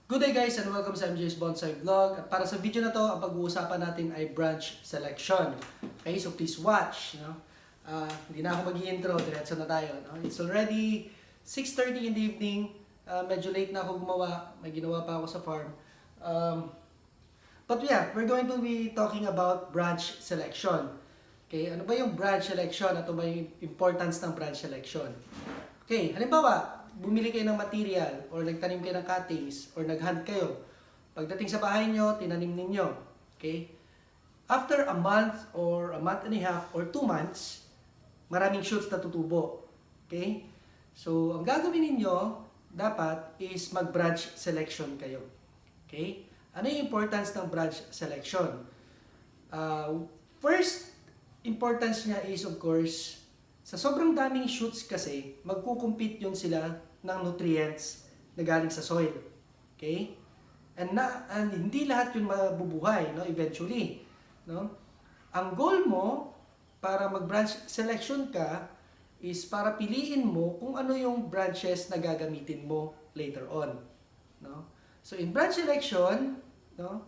Good day guys and welcome sa MJ's Bonsai Vlog. At para sa video na to, ang pag-uusapan natin ay branch selection. Okay, so please watch. Hindi na ako mag-i-intro, diretso na tayo. No? It's already 6:30 in the evening. Medyo late na ako gumawa. May ginawa pa ako sa farm. But yeah, we're going to be talking about branch selection. Okay, ano ba yung branch selection? At ano ba yung importance ng branch selection? Okay, halimbawa, bumili kayo ng material or nagtanim kayo ng cuttings or nag-hunt kayo. Pagdating sa bahay nyo, tinanim ninyo. Okay? After a month or a month and a half or 2 months, maraming shoots na tutubo. Okay? So, ang gagawin ninyo dapat is mag-branch selection kayo. Okay? Ano yung importance ng branch selection? First importance niya is of course, sa sobrang daming shoots kasi, magkukumpete yun sila ng nutrients na galing sa soil. Okay? And hindi lahat yun mabubuhay, no? Eventually. No? Ang goal mo, para mag-branch selection ka, is para piliin mo kung ano yung branches na gagamitin mo later on. No? So in branch selection, no?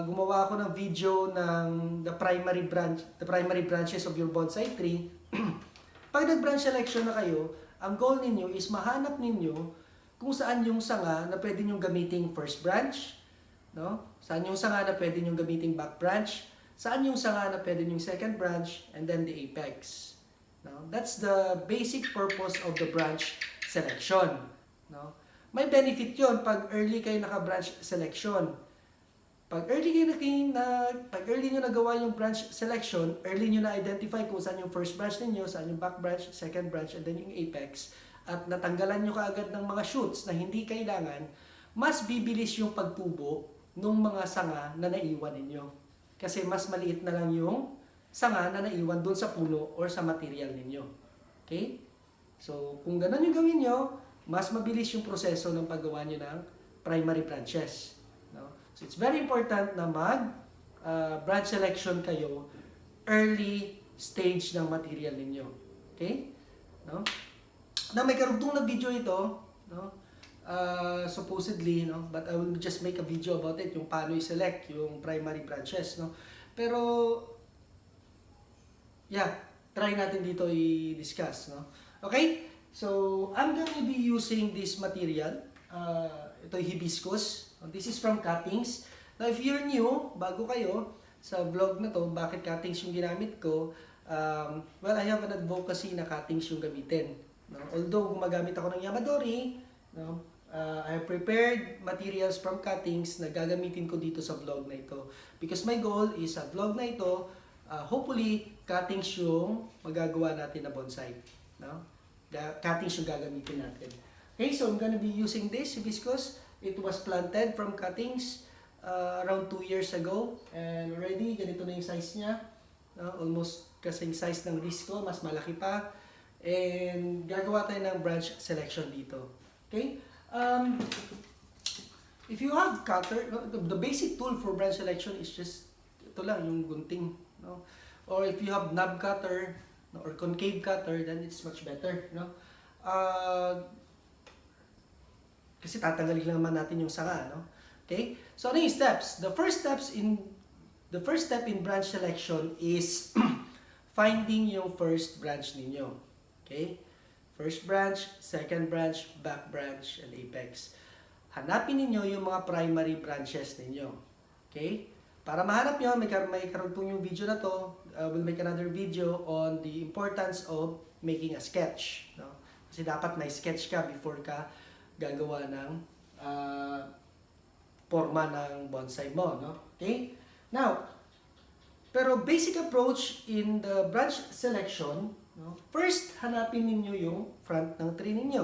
Gumawa ako ng video ng the primary branches of your bonsai tree. Pag nag-branch selection na kayo, ang goal ninyo is mahanap ninyo kung saan yung sanga na pwede nyo gamiting first branch, no? Saan yung sanga na pwede nyo gamiting back branch, saan yung sanga na pwede nyo second branch, and then the apex. No? That's the basic purpose of the branch selection. No? May benefit yon pag early kayo naka-branch selection. Pag early nyo nagawa yung branch selection, early nyo na-identify kung saan yung first branch ninyo, saan yung back branch, second branch, and then yung apex, at natanggalan nyo kaagad ng mga shoots na hindi kailangan, mas bibilis yung pagtubo ng mga sanga na naiwan ninyo. Kasi mas maliit na lang yung sanga na naiwan doon sa puno or sa material ninyo. Okay? So, kung ganun yung gawin nyo, mas mabilis yung proseso ng paggawa nyo ng primary branches. So it's very important na branch selection kayo early stage ng material ninyo. Okay? No? Na may karugtong na video ito, no? Supposedly, no? But I will just make a video about it, yung paano i-select yung primary branches, no? Pero yeah, try natin dito i-discuss, no? Okay? So I'm going to be using this material. Ito yung hibiscus. This is from cuttings. Now, if you're new, bago kayo sa vlog na to, bakit cuttings yung ginamit ko? Well, I have an advocacy na cuttings yung gamitin. No? Although, gumagamit ako ng Yamadori, no? I have prepared materials from cuttings na gagamitin ko dito sa vlog na ito. Because my goal is sa vlog na ito, hopefully, cuttings yung magagawa natin na bonsai. No? Cuttings yung gagamitin natin. Okay, so I'm gonna be using this hibiscus. It was planted from cuttings around 2 years ago. And already, ganito na yung size niya. Almost kasing size ng wrist ko, mas malaki pa. And gagawa tayo ng branch selection dito. Okay? If you have cutter, the basic tool for branch selection is just, ito lang, yung gunting. No? Or if you have knob cutter, or concave cutter, then it's much better. No? Kasi tatanggalin lang naman natin yung sanga, no? Okay? So ano yung steps? The first step in branch selection is finding yung first branch ninyo. Okay? First branch, second branch, back branch, and apex. Hanapin ninyo yung mga primary branches ninyo. Okay? Para mahanap nyo, may karugtong yung video na to. We'll make another video on the importance of making a sketch. No? Kasi dapat may sketch ka before ka gagawa ng forma ng bonsai mo, no? Okay? Now, pero basic approach in the branch selection, no? First, hanapin ninyo yung front ng tree ninyo,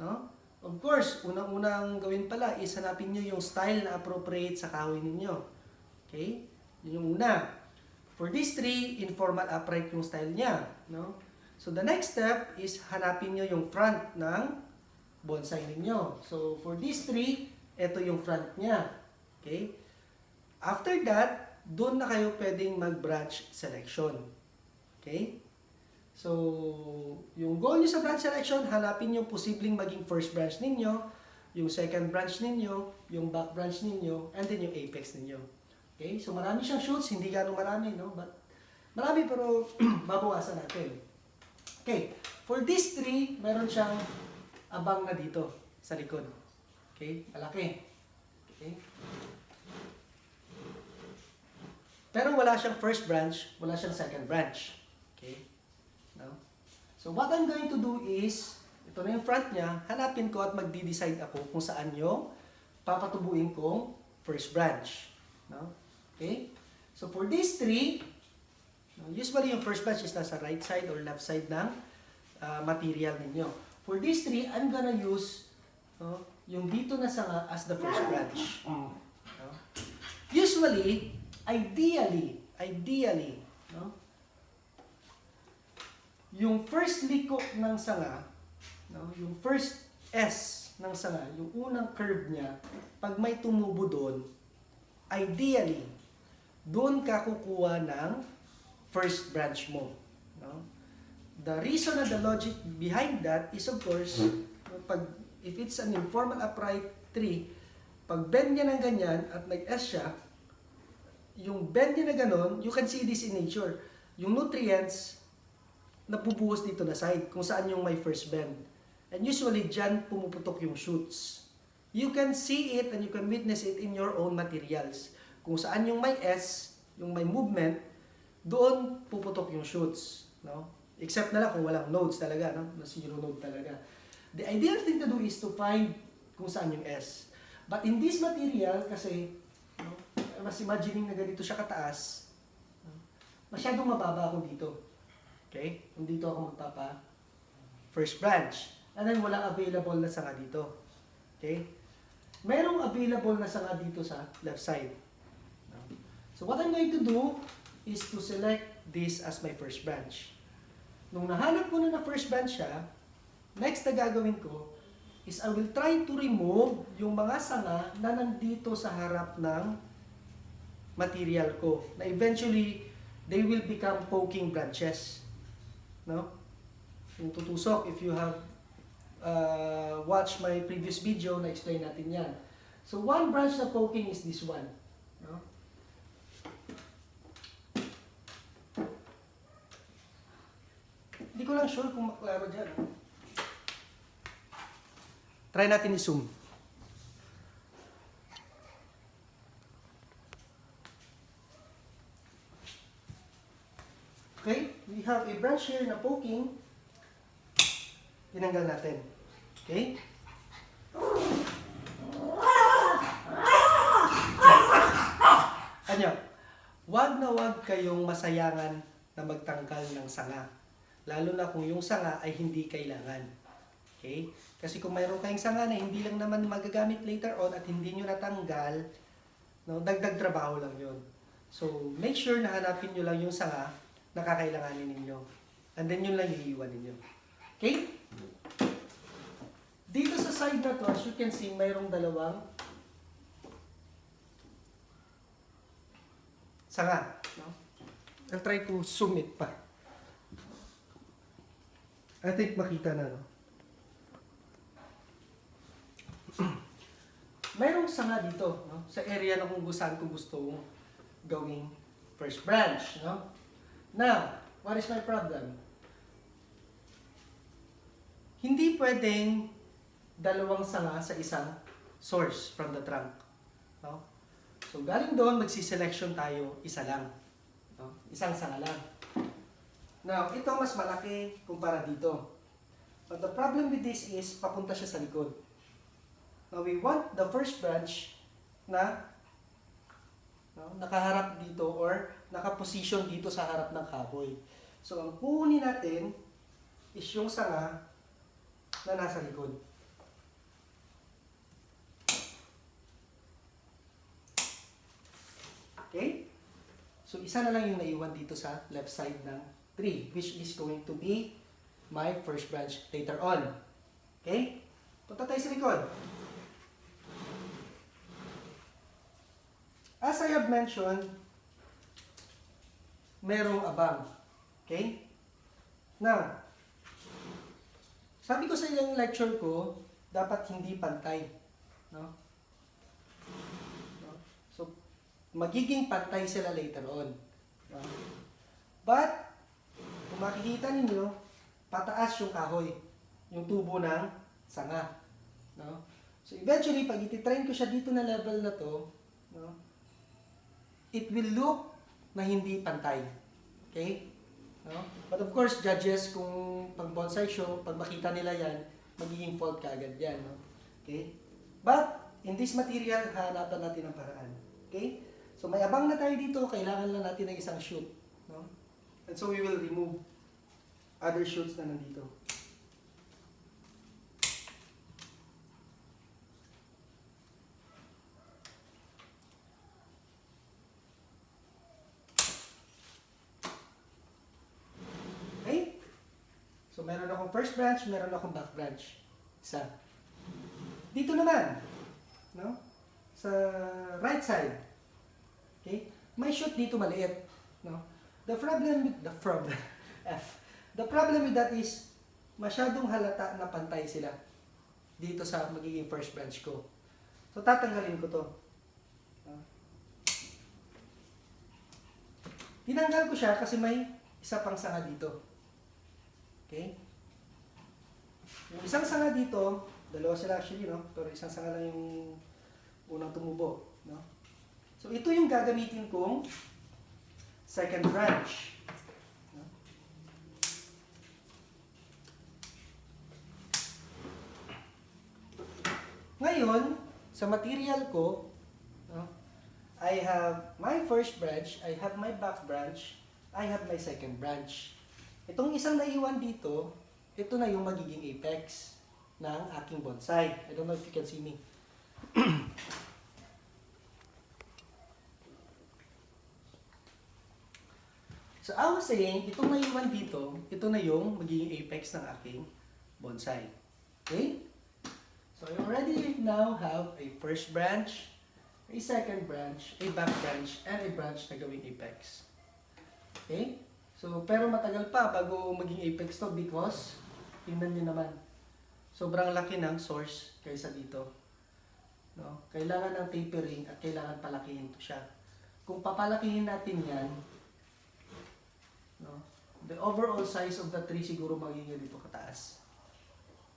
no? Of course, unang-unang gawin pala is hanapin niyo yung style na appropriate sa kahoy ninyo. Okay? Yun yung una. For this tree, informal upright yung style niya, no? So the next step is hanapin niyo yung front ng bonsai ninyo. So, for this tree, ito yung front niya. Okay? After that, doon na kayo pwedeng mag-branch selection. Okay? So, yung goal nyo sa branch selection, hanapin yung posibleng maging first branch ninyo, yung second branch ninyo, yung back branch ninyo, and then yung apex ninyo. Okay? So marami siyang shoots, hindi gano'ng marami, no? But marami pero babawasan natin. Okay. For this tree, meron siyang abang na dito sa likod. Okay? Malaki. Okay? Pero wala siyang first branch, wala siyang second branch. Okay? No? So what I'm going to do is, ito na yung front niya, hanapin ko at magdi-decide ako kung saan yung papatubuin kong first branch. No? Okay? So for this tree, usually yung first branch is nasa right side or left side ng material ninyo. For this tree, I'm gonna use yung dito na sanga as the first branch. No? Usually, ideally, no? Yung first liko ng sanga, no? Yung first S ng sanga, yung unang curve niya, pag may tumubo doon, ideally, doon ka kukuha ng first branch mo. No? The reason and the logic behind that is of course, if it's an informal upright tree, pag bend niya ng ganyan at nag-S siya, yung bend niya na ganon, you can see this in nature. Yung nutrients, napubuhos dito na side, kung saan yung may first bend. And usually, dyan pumuputok yung shoots. You can see it and you can witness it in your own materials. Kung saan yung may S, yung may movement, doon puputok yung shoots. No? Except na lang kung walang nodes talaga, no? Zero node talaga. The ideal thing to do is to find kung saan yung S. But in this material, kasi, no, mas imagining na ganito siya kataas, no, masyadong mababa ako dito. Okay? Kung dito ako magpapa first branch. And then walang available na sanga dito. Okay? Merong available na sanga dito sa left side. No? So what I'm going to do is to select this as my first branch. Nung nahanap ko na first branch siya, next na gagawin ko is I will try to remove yung mga sanga na nandito sa harap ng material ko. Na eventually, they will become poking branches. No? Yung tutusok, if you have watched my previous video, na-explain natin yan. So, one branch na poking is this one. No? Hindi ko lang sure kung maklaro dyan. Try natin i-zoom. Okay? We have a branch here na poking. Tinanggal natin. Okay? Ano? Wag na wag kayong masayangan na magtanggal ng sanga. Lalo na kung yung sanga ay hindi kailangan. Okay? Kasi kung mayroon kayong sanga na hindi lang naman magagamit later on at hindi nyo natanggal, no, dagdag trabaho lang yun. So, make sure na hanapin nyo lang yung sanga na kakailanganin ninyo. And then yun lang iiwan ninyo. Okay? Dito sa side na to, as you can see, mayroong dalawang sanga. No? I'll try to zoom it pa. I think makita na, no? Mayroong sanga dito, no? Sa area na kung saan ko gusto gawing first branch, no? Now, what is my problem? Hindi pwedeng dalawang sanga sa isang source from the trunk, no? So, galing doon, magsiselection tayo, isa lang, no? Isang sanga lang. Now, ito mas malaki kumpara dito. But the problem with this is, papunta siya sa likod. Now, we want the first branch na, no, nakaharap dito or nakaposition dito sa harap ng kahoy. So, ang kukunin natin is yung sanga na nasa likod. Okay? So, isa na lang yung naiwan dito sa left side ng tree, which is going to be my first branch later on. Okay? Punta tayo sa likod. As I have mentioned, merong abang. Okay? Now, sabi ko sa ilang lecture ko, dapat hindi pantay. No? No? So, magiging pantay sila later on. No? But, kung makikita ninyo, pataas yung kahoy, yung tubo ng sanga. No? So, eventually, pag ititrain ko siya dito na level na to, no, it will look na hindi pantay. Okay? No? But of course, judges, kung pag bonsai show, pag makita nila yan, magiging fault kaagad yan. No? Okay? But, in this material, hanapan natin ang paraan. Okay? So, may abang na tayo dito, kailangan lang natin ng isang shoot. No? And so, we will remove other shoots na nandito. Okay? So, meron akong first branch, meron akong back branch. Isa. Dito naman, no? Sa right side. Okay? May shoot dito maliit, no? The problem with that is masyadong halata na pantay sila dito sa magiging first branch ko. So, tatanggalin ko to. No? Tinanggal ko siya kasi may isa pang sanga dito. Okay? Yung isang sanga dito, dalawa sila actually, no? Pero isang sanga lang yung unang tumubo, no? So, ito yung gagamitin kong second branch. No? Ngayon, sa material ko, no, I have my first branch, I have my back branch, I have my second branch. Itong isang naiwan dito, ito na yung magiging apex ng aking bonsai. I don't know if you can see me. So I was saying, itong naiwan dito, ito na yung magiging apex ng aking bonsai. Okay? So I already now have a first branch, a second branch, a back branch, and a branch na gawing apex. Okay? So, pero matagal pa bago maging apex to because, tingnan nyo naman, sobrang laki ng source kaysa dito. No? Kailangan ng tapering at kailangan palakihin to siya. Kung papalakihin natin yan, no, the overall size of the tree siguro magiging ganito kataas.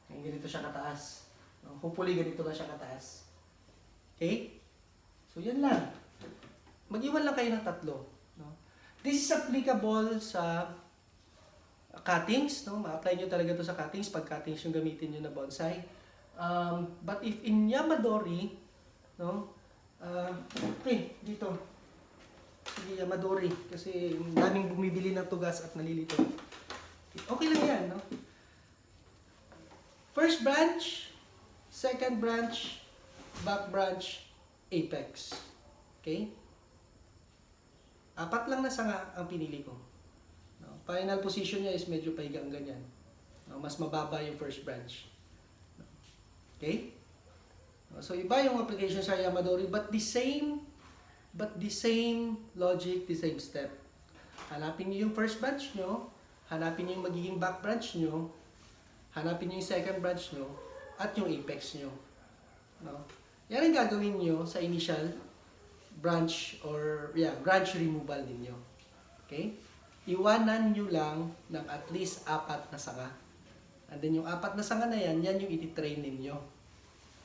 Ganito siya kataas. No? Hopefully ganito na siya kataas. Okay? So, yan lang. Mag-iwan lang kayo ng tatlo. No? This is applicable sa cuttings, no? Ma-apply nyo talaga to sa cuttings pag cuttings yung gamitin nyo na bonsai. But if in Yamadori, no? Okay, dito. Sige, Yamadori kasi daming bumibili ng tugas at nalilito. Okay lang yan, no? First branch, second branch, back branch, apex. Okay? 4 lang na sanga ang pinili ko. No? Final position niya is medyo paigang ganyan. No? Mas mababa yung first branch. No? Okay? No? So iba yung application sa Yamadori but the same logic, the same step. Hanapin niyo yung first branch nyo, hanapin niyo yung magiging back branch nyo, hanapin niyo yung second branch nyo, at yung apex nyo. No? Yan ang gagawin nyo sa initial branch or branch removal ninyo. Okay? Iwanan nyo lang ng at least 4 na sanga. And then yung 4 na sanga na yan yung iti-train ninyo.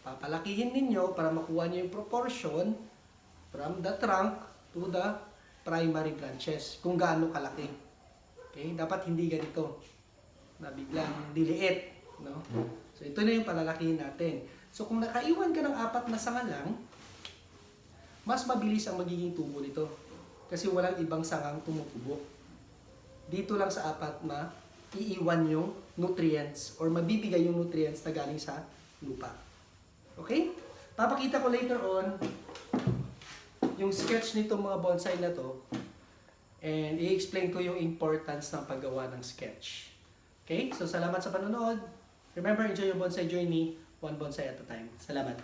Papalakihin ninyo para makuha nyo yung proportion from the trunk to the primary branches. Kung gaano kalaki. Okay? Dapat hindi ganito. Na biglang diliit. No? So ito na yung palalakihin natin. So kung nakaiwan ka ng 4 na sanga lang, mas mabilis ang magiging tubo nito. Kasi walang ibang sangang tumutubo. Dito lang sa 4 iiwan yung nutrients or mabibigay yung nutrients na galing sa lupa. Okay? Papakita ko later on yung sketch nito mga bonsai na to and i-explain ko yung importance ng paggawa ng sketch. Okay? So salamat sa panonood. Remember, enjoy your bonsai journey, one bonsai at a time. Salamat.